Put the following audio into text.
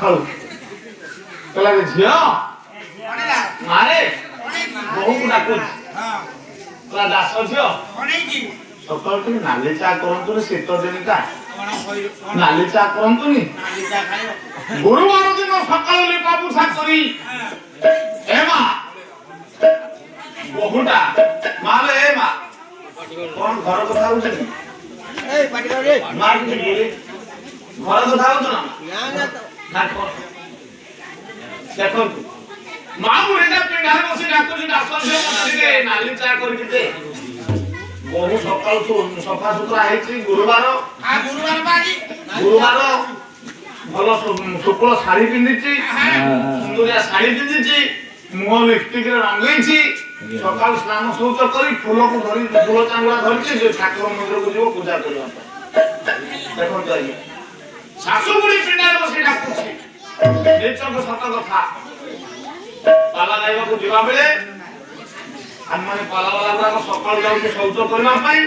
ସକାଳୁ କହିଲା ଝିଅ ମାରେ ବୋହୂକୁ ଡାକୁଛି କହିଲା ଦାସ ଝିଅ ସକାଳୁ ଟିକେ ନାଲି ଚା କରନ୍ତୁନି ଶୀତ ଦିନଟା ନାଲି ଚା କରନ୍ତୁନି ଗୁରୁବାର ଦିନ ସକାଳୁ ଲିପା ପୋଛା କରି ଏ ମା ବୋହୂଟା ମାରେ ଏ ମା କଣ ଘର କଥା ହଉଛନ୍ତି ଘର କଥା ହଉଛ ନା ଦେଖନ୍ତୁ ମା ବୁଢୀଟା ପିଣ୍ଡାରେ ବସି ଡାକୁଛି ଦାସ ଝିଅ ମତେ ଟିକେ ନାଲି ଚା କରିକି ଦେ ବହୁ ସକାଳୁ ସଫା ସୁତରା ହେଇଛି ଗୁରୁବାର ଭଲ ଶୁକ୍ଳ ଶାଢୀ ପିନ୍ଧିଛି ସୁନ୍ଦରିଆ ଶାଢୀ ପିନ୍ଧିଛି ମୁହଁ ଲିପଷ୍ଟିକରେ ରଙ୍ଗେଇଛି ସକାଳୁ ସ୍ନାନ ଶୌଚ କରି ଫୁଲକୁ ଧରି ଫୁଲ ଚାଙ୍ଗୁଳା ଧରିଛି ଯେ ଠାକୁର ମନ୍ଦିରକୁ ଯିବ ପୂଜା କରିବା ପାଇଁ ଦେଖନ୍ତୁ ଆଜ୍ଞା ଶାଶୁ ବୁଢୀ ପିଣ୍ଡାରେ ବସି ଡାକୁଛି ନିଚକ ସତ କଥା ପାଲା ଗାଇବାକୁ ଯିବା ବେଳେ ଆମମାନେ ପାଲା ବାଲା ଗୁଡାକ ସକାଳୁ ଯାଉଛି ଶୌଚ କରିବା ପାଇଁ